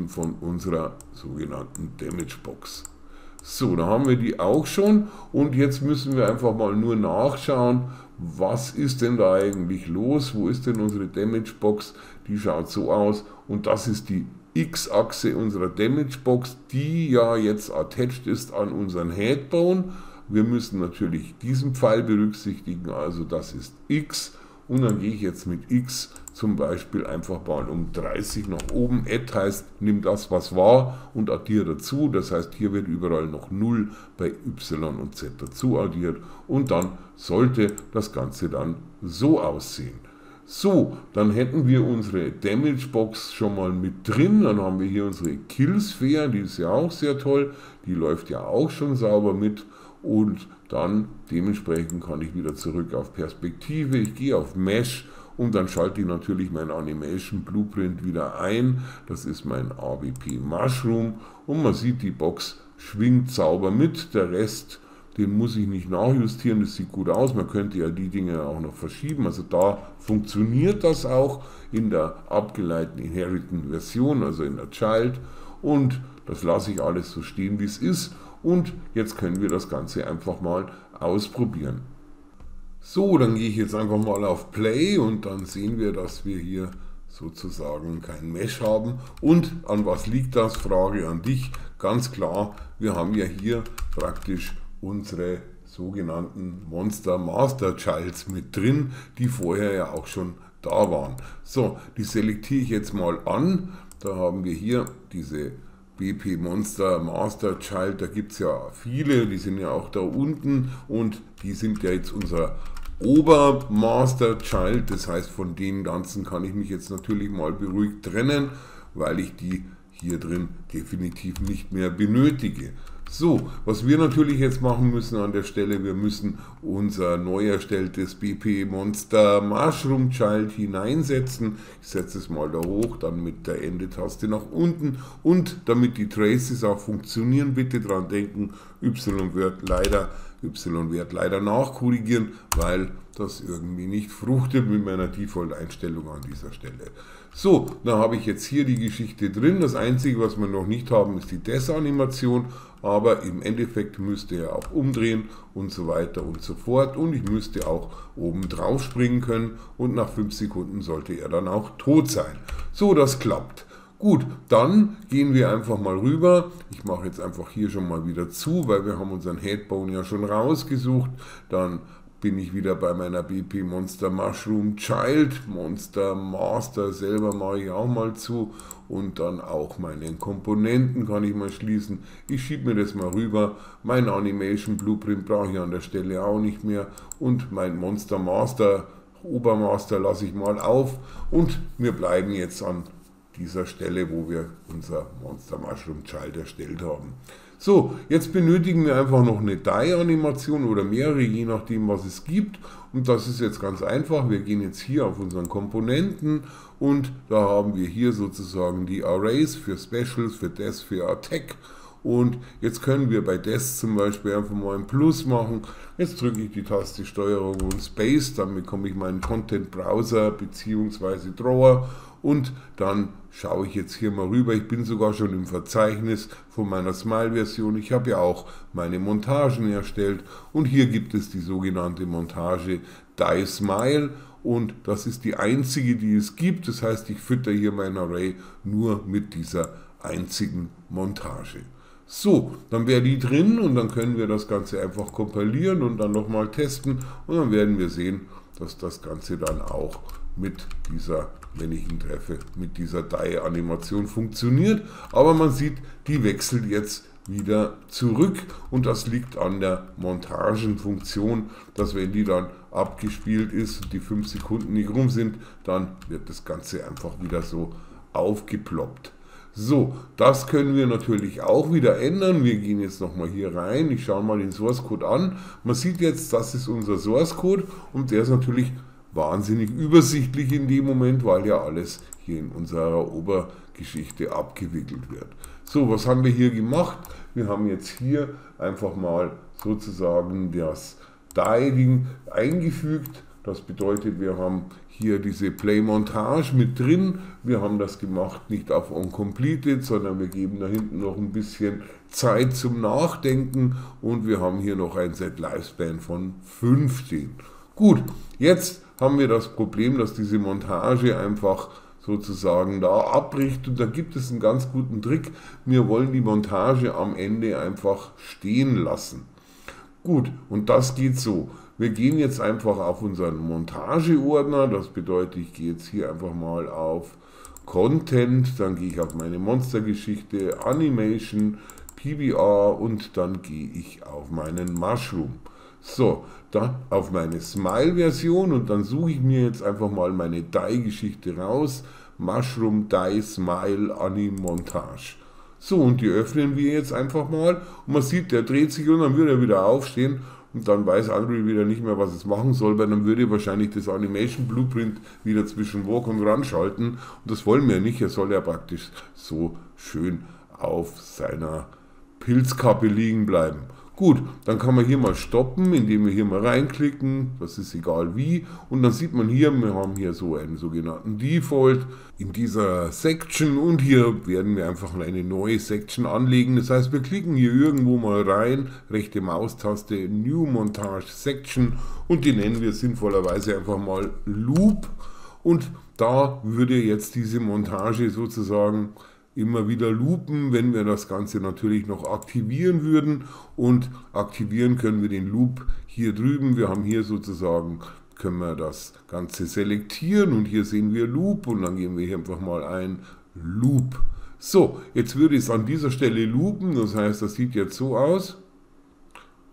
von unserer sogenannten Damage Box. So, da haben wir die auch schon und jetzt müssen wir einfach mal nur nachschauen, was ist denn da eigentlich los, wo ist denn unsere Damage Box, die schaut so aus und das ist die X-Achse unserer Damage Box, die ja jetzt attached ist an unseren Headbone. Wir müssen natürlich diesen Pfeil berücksichtigen, also das ist X. Und dann gehe ich jetzt mit X zum Beispiel einfach mal um 30 nach oben. Add heißt, nimm das, was war und addiere dazu. Das heißt, hier wird überall noch 0 bei Y und Z dazu addiert. Und dann sollte das Ganze dann so aussehen. So, dann hätten wir unsere Damage Box schon mal mit drin. Dann haben wir hier unsere Kill-Sphäre, die ist ja auch sehr toll. Die läuft ja auch schon sauber mit. Und dann dementsprechend kann ich wieder zurück auf Perspektive. Ich gehe auf Mesh und dann schalte ich natürlich mein Animation Blueprint wieder ein. Das ist mein AWP Mushroom und man sieht, die Box schwingt sauber mit. Der Rest, den muss ich nicht nachjustieren, das sieht gut aus. Man könnte ja die Dinge auch noch verschieben. Also da funktioniert das auch in der abgeleiteten Inherited Version, also in der Child. Und das lasse ich alles so stehen, wie es ist. Und jetzt können wir das Ganze einfach mal ausprobieren. So, dann gehe ich jetzt einfach mal auf Play und dann sehen wir, dass wir hier sozusagen kein Mesh haben. Und an was liegt das? Frage an dich. Ganz klar, wir haben ja hier praktisch unsere sogenannten Monster Master Childs mit drin, die vorher ja auch schon da waren. So, die selektiere ich jetzt mal an. Da haben wir hier diese BP Monster Master Child, da gibt es ja viele, die sind ja auch da unten und die sind ja jetzt unser Obermaster Child, das heißt von den ganzen kann ich mich jetzt natürlich mal beruhigt trennen, weil ich die hier drin definitiv nicht mehr benötige. So, was wir natürlich jetzt machen müssen an der Stelle, wir müssen unser neu erstelltes BP Monster Mushroom Child hineinsetzen. Ich setze es mal da hoch, dann mit der Ende-Taste nach unten, und damit die Traces auch funktionieren, bitte dran denken, Y-Wert leider nachkorrigieren, weil das irgendwie nicht fruchtet mit meiner Default-Einstellung an dieser Stelle. So, dann habe ich jetzt hier die Geschichte drin. Das Einzige, was wir noch nicht haben, ist die Desanimation, aber im Endeffekt müsste er auch umdrehen und so weiter und so fort, und ich müsste auch oben drauf springen können, und nach 5 Sekunden sollte er dann auch tot sein. So, das klappt. Gut, dann gehen wir einfach mal rüber. Ich mache jetzt einfach hier schon mal wieder zu, weil wir haben unseren Headbone ja schon rausgesucht. Dann bin ich wieder bei meiner BP Monster Mushroom Child. Monster Master selber mache ich auch mal zu, und dann auch meine Komponenten kann ich mal schließen. Ich schiebe mir das mal rüber. Mein Animation Blueprint brauche ich an der Stelle auch nicht mehr, und mein Monster Master Obermaster lasse ich mal auf, und wir bleiben jetzt an dieser Stelle, wo wir unser Monster Mushroom Child erstellt haben. So, jetzt benötigen wir einfach noch eine Die-Animation oder mehrere, je nachdem, was es gibt. Und das ist jetzt ganz einfach. Wir gehen jetzt hier auf unseren Komponenten, und da haben wir hier sozusagen die Arrays für Specials, für Death, für Attack. Und jetzt können wir bei Death zum Beispiel einfach mal ein Plus machen. Jetzt drücke ich die Taste Steuerung und Space, dann bekomme ich meinen Content Browser bzw. Drawer, und dann schaue ich jetzt hier mal rüber. Ich bin sogar schon im Verzeichnis von meiner Smile-Version. Ich habe ja auch meine Montagen erstellt, und hier gibt es die sogenannte Montage Die Smile, und das ist die einzige, die es gibt. Das heißt, ich fütter hier mein Array nur mit dieser einzigen Montage. So, dann wäre die drin, und dann können wir das Ganze einfach kompilieren und dann nochmal testen, und dann werden wir sehen, dass das Ganze dann auch mit dieser, wenn ich ihn treffe, mit dieser Die-Animation funktioniert. Aber man sieht, die wechselt jetzt wieder zurück, und das liegt an der Montagenfunktion, dass wenn die dann abgespielt ist und die 5 Sekunden nicht rum sind, dann wird das Ganze einfach wieder so aufgeploppt. So, das können wir natürlich auch wieder ändern. Wir gehen jetzt nochmal hier rein. Ich schaue mal den Source Code an. Man sieht jetzt, das ist unser Source Code, und der ist natürlich wahnsinnig übersichtlich in dem Moment, weil ja alles hier in unserer Obergeschichte abgewickelt wird. So, was haben wir hier gemacht? Wir haben jetzt hier einfach mal sozusagen das Die-Ding eingefügt. Das bedeutet, wir haben hier diese Play-Montage mit drin. Wir haben das gemacht nicht auf Uncompleted, sondern wir geben da hinten noch ein bisschen Zeit zum Nachdenken, und wir haben hier noch ein Set Lifespan von 15. Gut, jetzt haben wir das Problem, dass diese Montage einfach sozusagen da abbricht, und da gibt es einen ganz guten Trick. Wir wollen die Montage am Ende einfach stehen lassen. Gut, und das geht so. Wir gehen jetzt einfach auf unseren Montageordner, das bedeutet, ich gehe jetzt hier einfach mal auf Content, dann gehe ich auf meine Monstergeschichte, Animation, PBR, und dann gehe ich auf meinen Mushroom. So, dann auf meine Smile-Version, und dann suche ich mir jetzt einfach mal meine Die-Geschichte raus, Mushroom Die Smile Montage. So, und die öffnen wir jetzt einfach mal, und man sieht, der dreht sich, und dann würde er wieder aufstehen, und dann weiß Unreal wieder nicht mehr, was es machen soll, weil dann würde wahrscheinlich das Animation Blueprint wieder zwischen Walk und Run schalten, und das wollen wir nicht. Er soll ja praktisch so schön auf seiner Pilzkappe liegen bleiben. Gut, dann kann man hier mal stoppen, indem wir hier mal reinklicken, das ist egal wie, und dann sieht man hier, wir haben hier so einen sogenannten Default in dieser Section, und hier werden wir einfach eine neue Section anlegen. Das heißt, wir klicken hier irgendwo mal rein, rechte Maustaste, New Montage Section, und die nennen wir sinnvollerweise einfach mal Loop, und da würde jetzt diese Montage sozusagen immer wieder loopen, wenn wir das Ganze natürlich noch aktivieren würden, und aktivieren können wir den Loop hier drüben. Wir haben hier sozusagen, können wir das Ganze selektieren, und hier sehen wir Loop, und dann geben wir hier einfach mal ein Loop. So, jetzt würde es an dieser Stelle loopen, das heißt, das sieht jetzt so aus.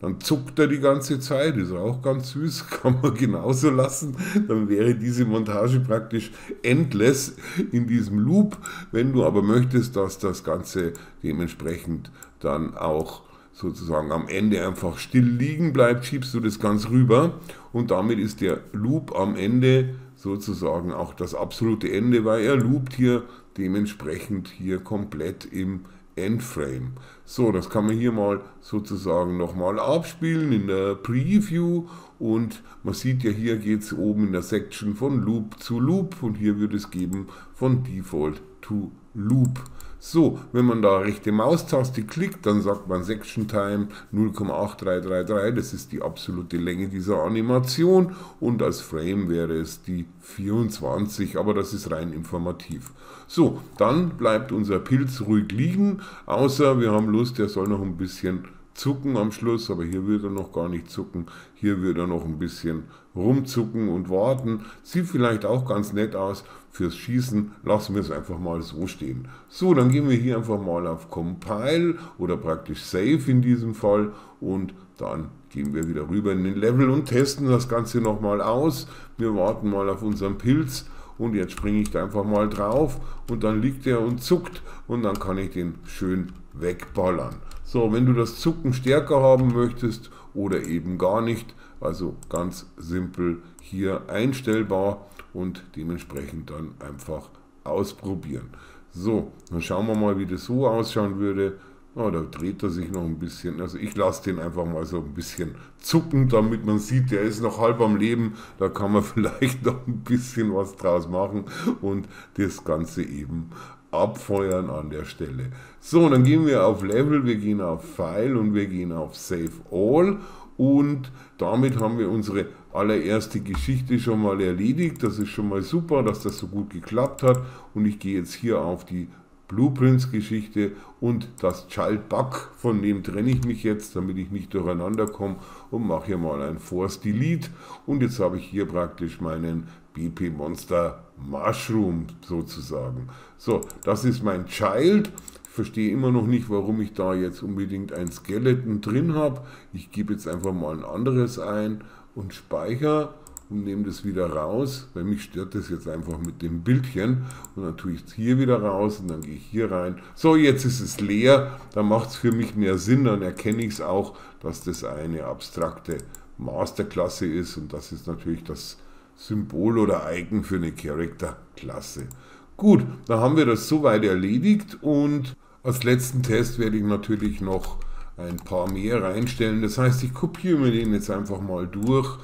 Dann zuckt er die ganze Zeit, ist auch ganz süß, kann man genauso lassen. Dann wäre diese Montage praktisch endless in diesem Loop. Wenn du aber möchtest, dass das Ganze dementsprechend dann auch sozusagen am Ende einfach still liegen bleibt, schiebst du das ganz rüber und damit ist der Loop am Ende sozusagen auch das absolute Ende, weil er loopt hier dementsprechend hier komplett im Endframe. So, das kann man hier mal sozusagen nochmal abspielen in der Preview und man sieht ja, hier geht es oben in der Section von Loop zu Loop und hier wird es geben von Default to Loop. So, wenn man da rechte Maustaste klickt, dann sagt man Section Time 0,8333, das ist die absolute Länge dieser Animation und als Frame wäre es die 24, aber das ist rein informativ. So, dann bleibt unser Pilz ruhig liegen, außer wir haben Lust, er soll noch ein bisschen zucken am Schluss, aber hier wird er noch gar nicht zucken, hier wird er noch ein bisschen rumzucken und warten, sieht vielleicht auch ganz nett aus. Fürs Schießen lassen wir es einfach mal so stehen. So, dann gehen wir hier einfach mal auf Compile oder praktisch Save in diesem Fall und dann gehen wir wieder rüber in den Level und testen das Ganze nochmal aus. Wir warten mal auf unseren Pilz und jetzt springe ich da einfach mal drauf und dann liegt er und zuckt und dann kann ich den schön wegballern. So, wenn du das Zucken stärker haben möchtest oder eben gar nicht, also ganz simpel hier einstellbar und dementsprechend dann einfach ausprobieren. So, dann schauen wir mal, wie das so ausschauen würde. Oh, da dreht er sich noch ein bisschen, also ich lasse den einfach mal so ein bisschen zucken, damit man sieht, der ist noch halb am Leben, da kann man vielleicht noch ein bisschen was draus machen und das Ganze eben abfeuern an der Stelle. So, dann gehen wir auf Level, wir gehen auf File und wir gehen auf Save All und damit haben wir unsere allererste Geschichte schon mal erledigt. Das ist schon mal super, dass das so gut geklappt hat und ich gehe jetzt hier auf die Blueprints Geschichte und das Child Bug, von dem trenne ich mich jetzt, damit ich nicht durcheinander komme und mache hier mal ein Force Delete und jetzt habe ich hier praktisch meinen BP Monster Mushroom sozusagen. So, das ist mein Child. Ich verstehe immer noch nicht, warum ich da jetzt unbedingt ein Skeleton drin habe. Ich gebe jetzt einfach mal ein anderes ein und speichere und nehme das wieder raus, weil mich stört das jetzt einfach mit dem Bildchen und dann tue ich es hier wieder raus und dann gehe ich hier rein. So, jetzt ist es leer, da macht es für mich mehr Sinn, dann erkenne ich es auch, dass das eine abstrakte Masterklasse ist und das ist natürlich das Symbol oder Icon für eine Character-Klasse. Gut, dann haben wir das soweit erledigt und als letzten Test werde ich natürlich noch ein paar mehr reinstellen. Das heißt, ich kopiere mir den jetzt einfach mal durch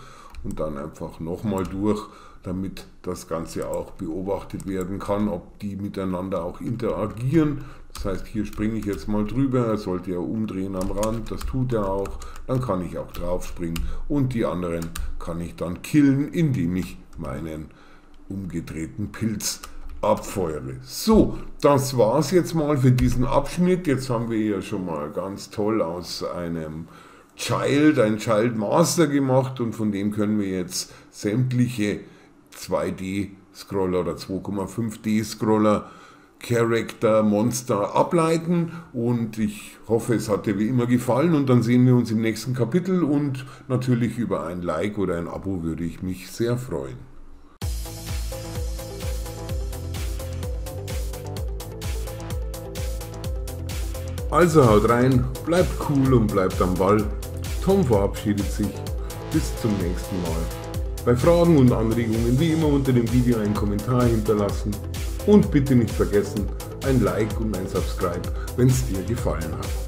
und dann einfach nochmal durch, damit das Ganze auch beobachtet werden kann, ob die miteinander auch interagieren. Das heißt, hier springe ich jetzt mal drüber, er sollte ja umdrehen am Rand, das tut er auch. Dann kann ich auch drauf springen und die anderen kann ich dann killen, indem ich meinen umgedrehten Pilz abfeuere. So, das war es jetzt mal für diesen Abschnitt. Jetzt haben wir ja schon mal ganz toll aus einem ein Child Master gemacht und von dem können wir jetzt sämtliche 2D-Scroller oder 2,5D-Scroller Character, Monster ableiten und ich hoffe, es hat dir wie immer gefallen und dann sehen wir uns im nächsten Kapitel und natürlich über ein Like oder ein Abo würde ich mich sehr freuen. Also haut rein, bleibt cool und bleibt am Ball. Tom verabschiedet sich. Bis zum nächsten Mal. Bei Fragen und Anregungen wie immer unter dem Video einen Kommentar hinterlassen. Und bitte nicht vergessen, ein Like und ein Subscribe, wenn es dir gefallen hat.